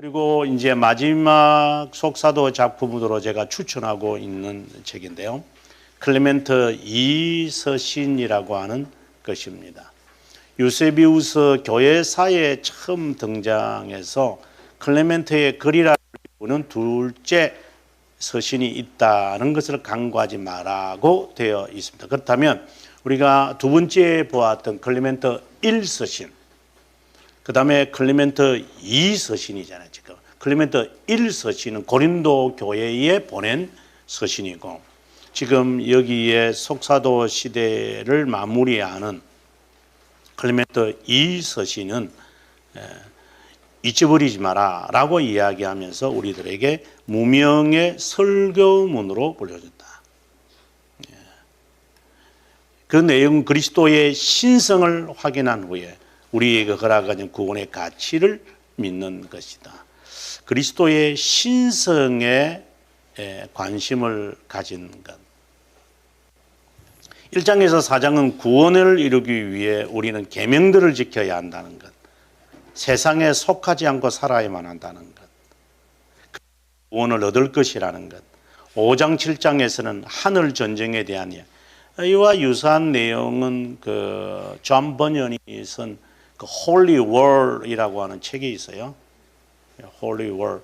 그리고 이제 마지막 속사도 작품으로 제가 추천하고 있는 책인데요. 클레멘트 이서신이라고 하는 것입니다. 유세비우스 교회사에 처음 등장해서 클레멘트의 글이라는 부분은 둘째 서신이 있다는 것을 강구하지 말라고 되어 있습니다. 그렇다면 우리가 두 번째 보았던 클레멘트 1서신, 그 다음에 클레멘트 2서신이잖아요. 지금 클레멘트 1서신은 고린도 교회에 보낸 서신이고, 지금 여기에 속사도 시대를 마무리하는 클레멘트 2서신은 잊어버리지 마라 라고 이야기하면서 우리들에게 무명의 설교문으로 불려졌다. 그 내용, 그리스도의 신성을 확인한 후에 우리에게 허락하는 구원의 가치를 믿는 것이다. 그리스도의 신성에 관심을 가진 것. 1장에서 4장은 구원을 이루기 위해 우리는 계명들을 지켜야 한다는 것. 세상에 속하지 않고 살아야만 한다는 것. 구원을 얻을 것이라는 것. 5장 7장에서는 하늘 전쟁에 대한 이와 유사한 내용은 존 버년이 쓴 Holy War이라고 하는 책이 있어요. Holy War.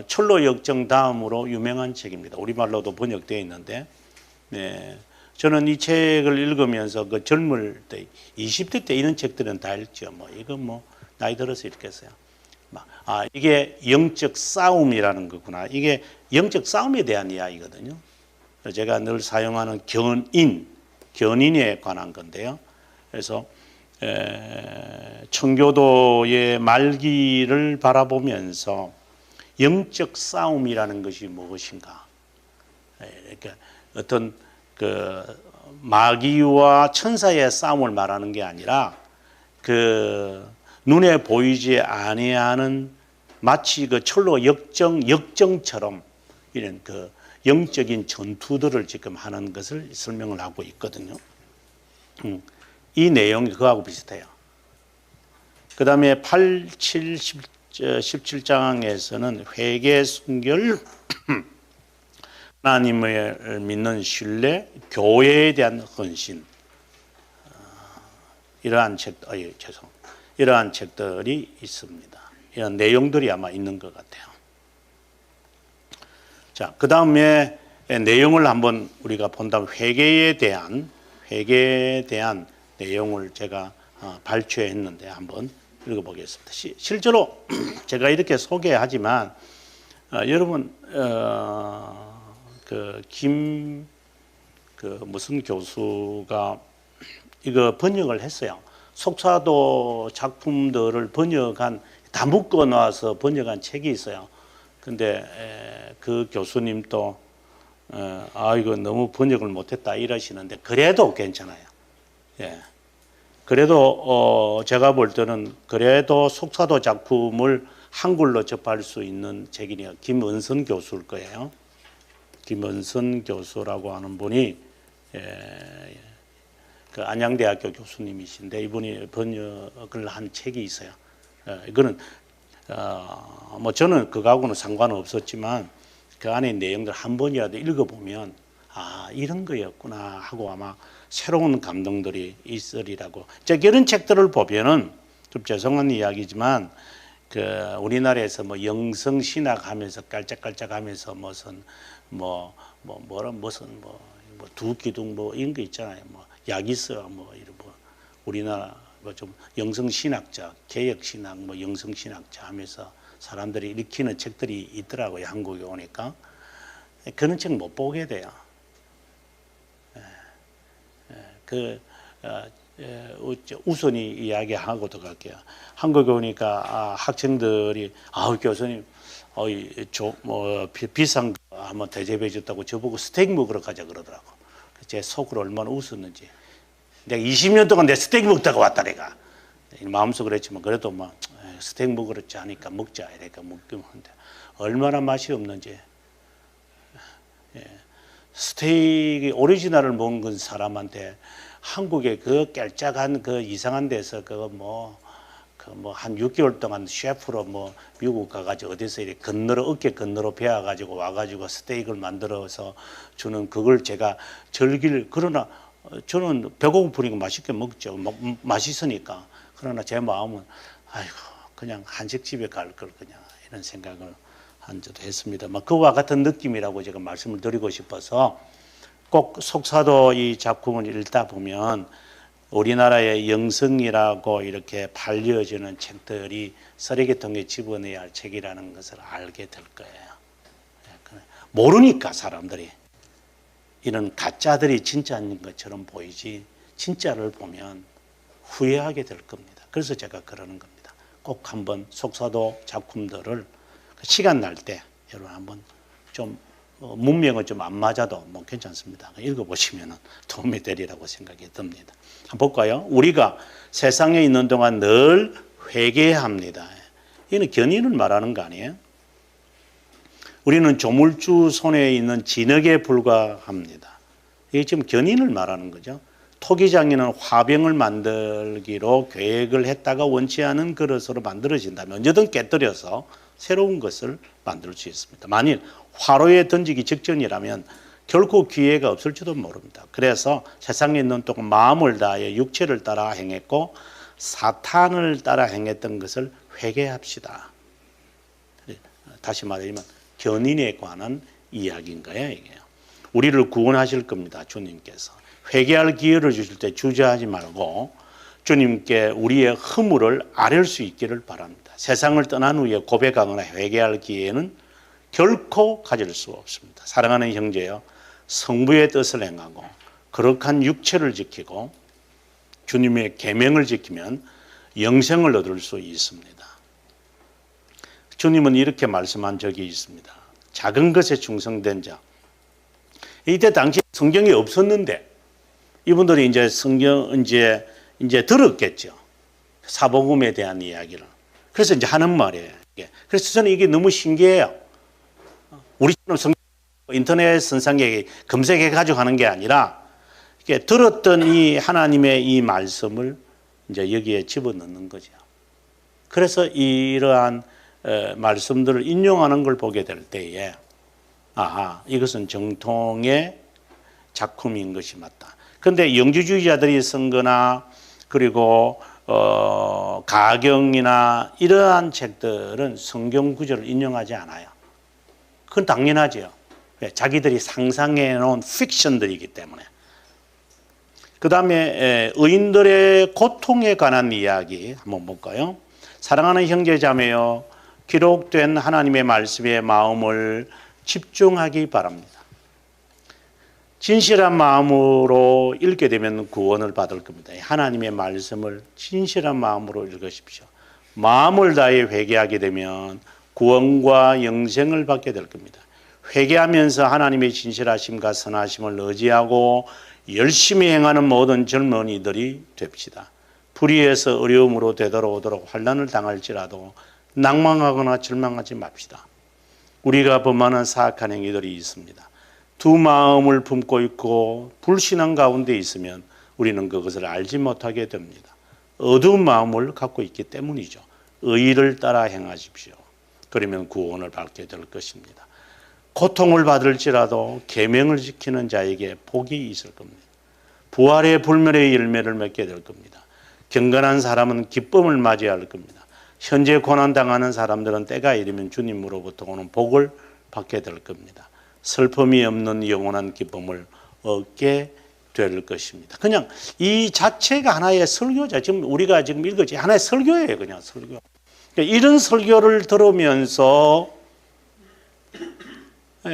철로 역정 다음으로 유명한 책입니다. 우리말로도 번역되어 있는데, 저는 이 책을 읽으면서 그 젊을 때, 20대 때 이런 책들은 다 읽죠. 이건 나이 들어서 읽겠어요. 이게 영적 싸움이라는 거구나. 이게 영적 싸움에 대한 이야기거든요. 제가 늘 사용하는 견인에 관한 건데요. 그래서 청교도의 말기를 바라보면서 영적 싸움이라는 것이 무엇인가? 그러니까 어떤 마귀와 천사의 싸움을 말하는 게 아니라 눈에 보이지 아니하는 마치 철로 역정처럼 이런 영적인 전투들을 지금 하는 것을 설명을 하고 있거든요. 이 내용이 그거하고 비슷해요. 그 다음에 8, 7, 17장에서는 회개, 순결, 하나님을 믿는 신뢰, 교회에 대한 헌신, 이러한 책들이 있습니다. 이런 내용들이 아마 있는 것 같아요. 자, 그 다음에 내용을 한번 우리가 본다면 회개에 대한 내용을 제가 발췌했는데 한번 읽어보겠습니다. 실제로 제가 이렇게 소개하지만 여러분 무슨 교수가 이거 번역을 했어요. 속사도 작품들을 다 묶어 놔서 번역한 책이 있어요. 근데 그 교수님도 이거 너무 번역을 못했다 이러시는데, 그래도 괜찮아요. 예. 그래도 제가 볼 때는 그래도 속사도 작품을 한글로 접할 수 있는 책이네요. 김은선 교수일 거예요. 김은선 교수라고 하는 분이 안양대학교 교수님이신데, 이분이 번역을 한 책이 있어요. 이거는 저는 그거하고는 상관은 없었지만 그 안에 내용들 한 번이라도 읽어보면 이런 거였구나 하고 아마 새로운 감동들이 있으리라고. 이런 책들을 보면은 좀 죄송한 이야기지만 우리나라에서 영성신학 하면서 깔짝깔짝하면서 무슨 두기둥 이런 거 있잖아요. 야기스 이런 우리나라 좀 영성신학자, 개혁신학, 영성신학자 하면서 사람들이 읽히는 책들이 있더라고요. 한국에 오니까. 그런 책 못 보게 돼요. 우선이 이야기하고 들어갈게요. 한국에 오니까 학생들이 교수님 비싼 거 한번 대접해 줬다고 저보고 스테이크 먹으러 가자 그러더라고. 제 속으로 얼마나 웃었는지. 내가 20년 동안 내 스테이크 먹다가 왔다 내가. 마음속으로 그랬지만 그래도 스테이크 먹으러 자니까 먹자 이러니까 먹기만 한데 얼마나 맛이 없는지. 스테이크 오리지널을 먹은 사람한테 한국의 그 깔짝한 그 이상한 데서 뭐 한 6개월 동안 셰프로 뭐 미국 가가지고 어디서 이렇게 어깨 건너로 베어가지고 와가지고 스테이크를 만들어서 주는 그걸 제가 그러나 저는 배고프니까 맛있게 먹죠. 맛있으니까. 그러나 제 마음은 아이고 그냥 한식집에 갈 걸 그냥 이런 생각을 한 적도 했습니다. 그와 같은 느낌이라고 제가 말씀을 드리고 싶어서 꼭 속사도 이 작품을 읽다 보면 우리나라의 영성이라고 이렇게 팔려지는 책들이 쓰레기통에 집어넣어야 할 책이라는 것을 알게 될 거예요. 모르니까 사람들이 이런 가짜들이 진짜인 것처럼 보이지 진짜를 보면 후회하게 될 겁니다. 그래서 제가 그러는 겁니다. 꼭 한번 속사도 작품들을 시간 날 때 여러분 한번 좀 문명은 좀 안 맞아도 뭐 괜찮습니다. 읽어보시면 도움이 되리라고 생각이 듭니다. 한번 볼까요? 우리가 세상에 있는 동안 늘 회개합니다. 이는 견인을 말하는 거 아니에요? 우리는 조물주 손에 있는 진흙에 불과합니다. 이게 지금 견인을 말하는 거죠. 토기장이는 화병을 만들기로 계획을 했다가 원치 않은 그릇으로 만들어진다면 언제든 깨뜨려서 새로운 것을 만들 수 있습니다. 만일 화로에 던지기 직전이라면 결코 기회가 없을지도 모릅니다. 그래서 세상에 있는 동안 마음을 다하여 육체를 따라 행했고 사탄을 따라 행했던 것을 회개합시다. 다시 말하면 견인에 관한 이야기인 거예요. 이게. 우리를 구원하실 겁니다. 주님께서. 회개할 기회를 주실 때 주저하지 말고 주님께 우리의 허물을 아뢰 수 있기를 바랍니다. 세상을 떠난 후에 고백하거나 회개할 기회는 결코 가질 수 없습니다. 사랑하는 형제여, 성부의 뜻을 행하고 거룩한 육체를 지키고 주님의 계명을 지키면 영생을 얻을 수 있습니다. 주님은 이렇게 말씀한 적이 있습니다. 작은 것에 충성된 자. 이때 당시 성경이 없었는데 이분들이 이제 성경 이제 들었겠죠. 사복음에 대한 이야기를. 그래서 이제 하는 말이에요. 그래서 저는 이게 너무 신기해요. 우리처럼 성경 인터넷 선상에 검색해 가지고 하는 게 아니라 이렇게 들었던 이 하나님의 이 말씀을 이제 여기에 집어넣는 거죠. 그래서 이러한 말씀들을 인용하는 걸 보게 될 때에 아하, 이것은 정통의 작품인 것이 맞다. 그런데 영주주의자들이 쓴 거나 그리고 가경이나 이러한 책들은 성경 구절을 인용하지 않아요. 그건 당연하죠. 자기들이 상상해 놓은 픽션들이기 때문에. 그 다음에 의인들의 고통에 관한 이야기 한번 볼까요? 사랑하는 형제자매여, 기록된 하나님의 말씀에 마음을 집중하기 바랍니다. 진실한 마음으로 읽게 되면 구원을 받을 겁니다. 하나님의 말씀을 진실한 마음으로 읽으십시오. 마음을 다해 회개하게 되면 구원과 영생을 받게 될 겁니다. 회개하면서 하나님의 진실하심과 선하심을 의지하고 열심히 행하는 모든 젊은이들이 됩시다. 불의에서 어려움으로 되돌아오도록 환난을 당할지라도 낭망하거나 절망하지 맙시다. 우리가 범하는 사악한 행위들이 있습니다. 두 마음을 품고 있고 불신앙 가운데 있으면 우리는 그것을 알지 못하게 됩니다. 어두운 마음을 갖고 있기 때문이죠. 의를 따라 행하십시오. 그러면 구원을 받게 될 것입니다. 고통을 받을지라도 계명을 지키는 자에게 복이 있을 겁니다. 부활의 불멸의 열매를 맺게 될 겁니다. 경건한 사람은 기쁨을 맞이할 겁니다. 현재 고난당하는 사람들은 때가 이르면 주님으로부터 오는 복을 받게 될 겁니다. 슬픔이 없는 영원한 기쁨을 얻게 될 것입니다. 그냥 이 자체가 하나의 설교자. 지금 우리가 지금 읽었지 하나의 설교예요. 그냥 설교. 그러니까 이런 설교를 들으면서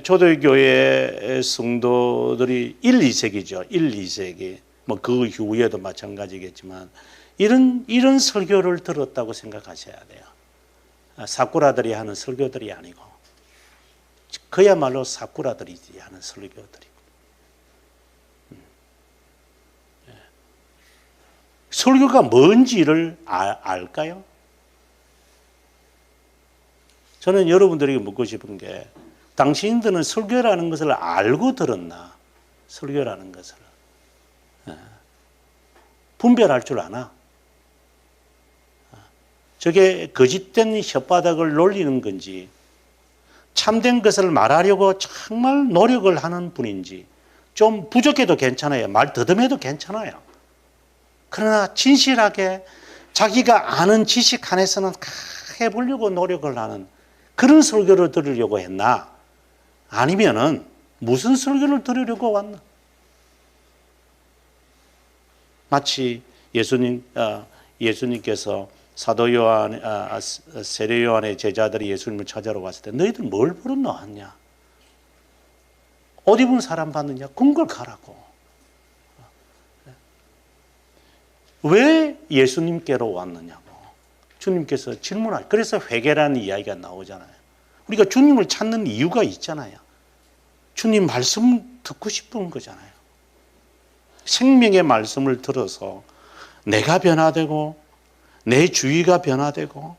초대교회 성도들이 1, 2세기죠. 1, 2세기. 뭐 그 후에도 마찬가지겠지만 이런 설교를 들었다고 생각하셔야 돼요. 사쿠라들이 하는 설교들이 아니고 그야말로 사쿠라들이 하는 설교들이고. 설교가 뭔지를 알까요? 저는 여러분들에게 묻고 싶은 게 당신들은 설교라는 것을 알고 들었나? 설교라는 것을 분별할 줄 아나? 저게 거짓된 혓바닥을 놀리는 건지 참된 것을 말하려고 정말 노력을 하는 분인지 좀 부족해도 괜찮아요. 말 더듬해도 괜찮아요. 그러나 진실하게 자기가 아는 지식 안에서는 해보려고 노력을 하는 그런 설교를 들으려고 했나? 아니면은 무슨 설교를 들으려고 왔나? 마치 예수님께서 사도 요한, 세례 요한의 제자들이 예수님을 찾아러 왔을 때 너희들 뭘 보러 나왔냐? 옷 입은 사람 봤느냐? 궁궐 가라고. 왜 예수님께로 왔느냐고 주님께서 질문할. 그래서 회개라는 이야기가 나오잖아요. 우리가 주님을 찾는 이유가 있잖아요. 주님 말씀 듣고 싶은 거잖아요. 생명의 말씀을 들어서 내가 변화되고 내 주위가 변화되고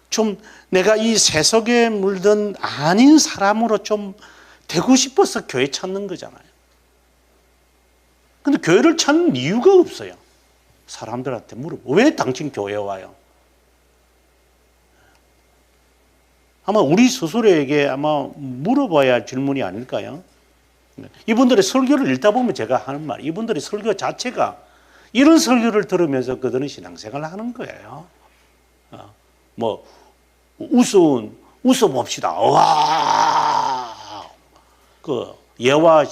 좀 내가 이 세속에 물든 아닌 사람으로 좀 되고 싶어서 교회 찾는 거잖아요. 근데 교회를 찾는 이유가 없어요. 사람들한테 물어보. 왜 당신 교회에 와요? 아마 우리 스스로에게 아마 물어봐야 할 질문이 아닐까요? 이분들의 설교를 읽다 보면 제가 하는 말, 이분들의 설교 자체가 이런 설교를 들으면서 그들은 신앙생활을 하는 거예요. 뭐 웃어봅시다. 와, 그 예화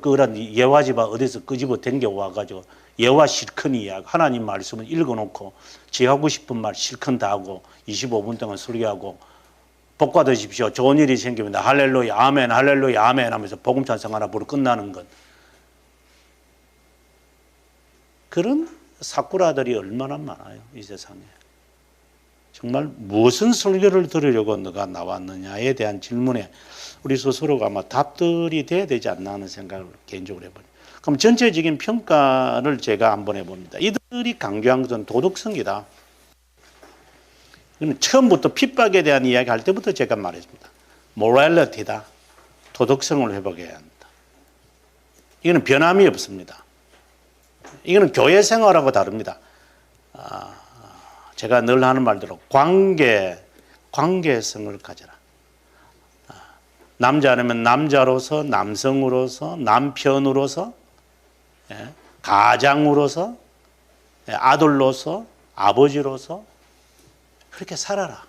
그런 예화 집안 어디서 끄집어 당겨 와가지고 예화 실컷 이야기, 하나님 말씀을 읽어놓고 지 하고 싶은 말 실컷 다 하고 25분 동안 설교하고 복 받으십시오. 좋은 일이 생기면 할렐루야 아멘 할렐루야 아멘 하면서 복음 찬송 하나 부르 끝나는 것. 그런 사꾸라들이 얼마나 많아요 이 세상에. 정말 무슨 설교를 들으려고 너가 나왔느냐에 대한 질문에 우리 스스로가 아마 답들이 돼야 되지 않나 하는 생각을 개인적으로 해봅니다. 그럼 전체적인 평가를 제가 한번 해봅니다. 이들이 강조한 것은 도덕성이다. 처음부터 핍박에 대한 이야기 할 때부터 제가 말했습니다. 모랄리티다. 도덕성을 회복해야 한다. 이거는 변함이 없습니다. 이거는 교회 생활하고 다릅니다. 제가 늘 하는 말대로 관계성을 가져라. 남자라면 남자로서, 남성으로서, 남편으로서, 가장으로서, 아들로서, 아버지로서 그렇게 살아라.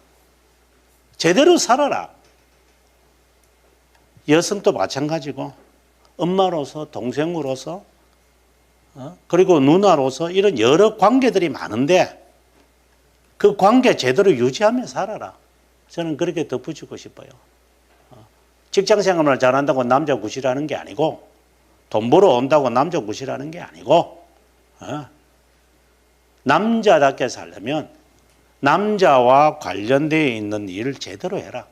제대로 살아라. 여성도 마찬가지고 엄마로서, 동생으로서, 그리고 누나로서 이런 여러 관계들이 많은데 그 관계 제대로 유지하며 살아라. 저는 그렇게 덧붙이고 싶어요. 직장 생활을 잘한다고 남자 구실하는 게 아니고 돈 벌어 온다고 남자 구실하는 게 아니고 남자답게 살려면 남자와 관련되어 있는 일을 제대로 해라.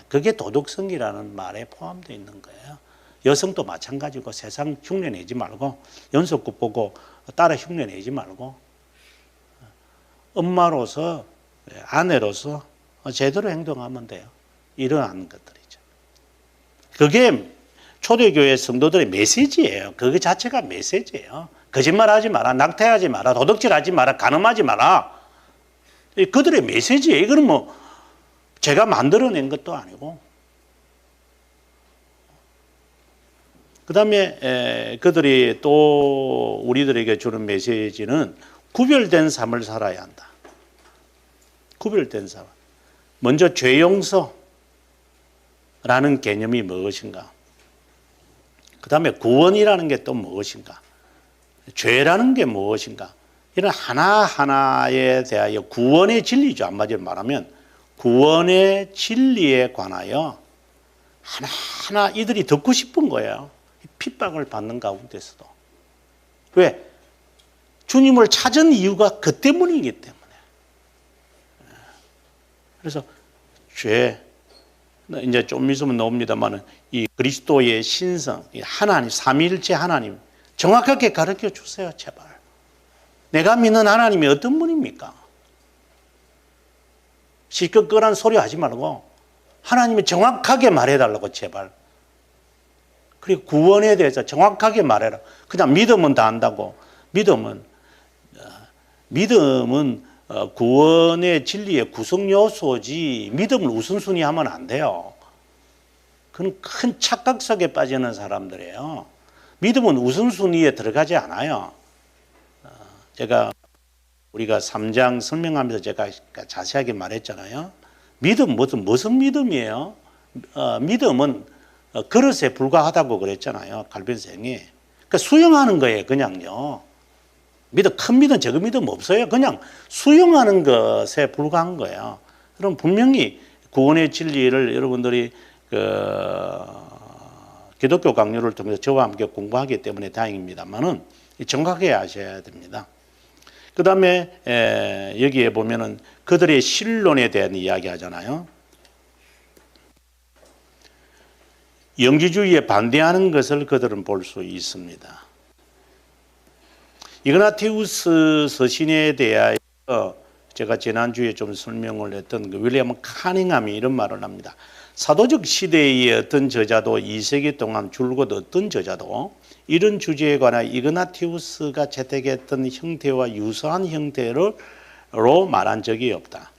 그게 도덕성이라는 말에 포함되어 있는 거예요. 여성도 마찬가지고 세상 흉내내지 말고 연속극 보고 따라 흉내내지 말고 엄마로서 아내로서 제대로 행동하면 돼요. 이러한 것들이죠. 그게 초대교회 성도들의 메시지예요. 그거 자체가 메시지예요. 거짓말하지 마라, 낙태하지 마라, 도둑질하지 마라, 간음하지 마라. 그들의 메시지예요. 이거는 뭐 제가 만들어낸 것도 아니고. 그 다음에 그들이 또 우리들에게 주는 메시지는 구별된 삶을 살아야 한다. 구별된 삶. 먼저 죄 용서라는 개념이 무엇인가? 그 다음에 구원이라는 게 또 무엇인가? 죄라는 게 무엇인가? 이런 하나하나에 대하여 구원의 진리죠. 한마디로 말하면 구원의 진리에 관하여 하나하나 이들이 듣고 싶은 거예요. 핍박을 받는 가운데서도. 왜? 주님을 찾은 이유가 그 때문이기 때문에. 그래서 죄, 이제 좀 있으면 나옵니다만 이 그리스도의 신성, 하나님, 삼위일체 하나님 정확하게 가르쳐 주세요, 제발. 내가 믿는 하나님이 어떤 분입니까? 시끌끌한 소리 하지 말고 하나님이 정확하게 말해달라고 제발. 그리고 구원에 대해서 정확하게 말해라. 그냥 믿으면 다 안다고. 믿음은 구원의 진리의 구성 요소지 믿음을 우선순위하면 안 돼요. 그건 큰 착각 속에 빠지는 사람들이에요. 믿음은 우선순위에 들어가지 않아요. 제가 우리가 3장 설명하면서 제가 자세하게 말했잖아요. 믿음 무슨 믿음이에요? 믿음은 그릇에 불과하다고 그랬잖아요. 갈빈 선생이. 그러니까 수용하는 거예요. 그냥요. 큰 믿음, 적은 믿음 없어요. 그냥 수용하는 것에 불과한 거예요. 그럼 분명히 구원의 진리를 여러분들이 기독교 강요를 통해서 저와 함께 공부하기 때문에 다행입니다만은 정확하게 아셔야 됩니다. 그 다음에 여기에 보면은 그들의 신론에 대한 이야기 하잖아요. 영지주의에 반대하는 것을 그들은 볼 수 있습니다. 이그나티우스 서신에 대하여 제가 지난주에 좀 설명을 했던 그 윌리엄 카닝함이 이런 말을 합니다. 사도적 시대의 어떤 저자도 2세기 동안 줄곧 어떤 저자도 이런 주제에 관한 이그나티우스가 채택했던 형태와 유사한 형태로 말한 적이 없다.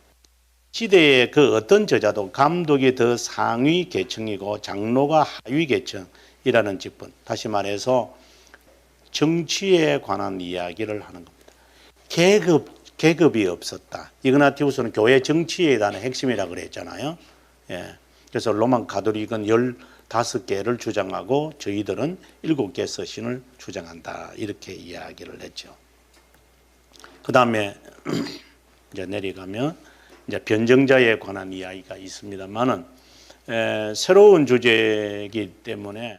시대의 그 어떤 저자도 감독이 더 상위 계층이고 장로가 하위 계층이라는 직분, 다시 말해서 정치에 관한 이야기를 하는 겁니다. 계급이 없었다. 이그나티우스는 교회 정치에 대한 핵심이라고 그랬잖아요. 예. 그래서 로만 가톨릭은 15개를 주장하고 저희들은 7개 서신을 주장한다. 이렇게 이야기를 했죠. 그 다음에 이제 내려가면 이제 변정자에 관한 이야기가 있습니다만은 새로운 주제이기 때문에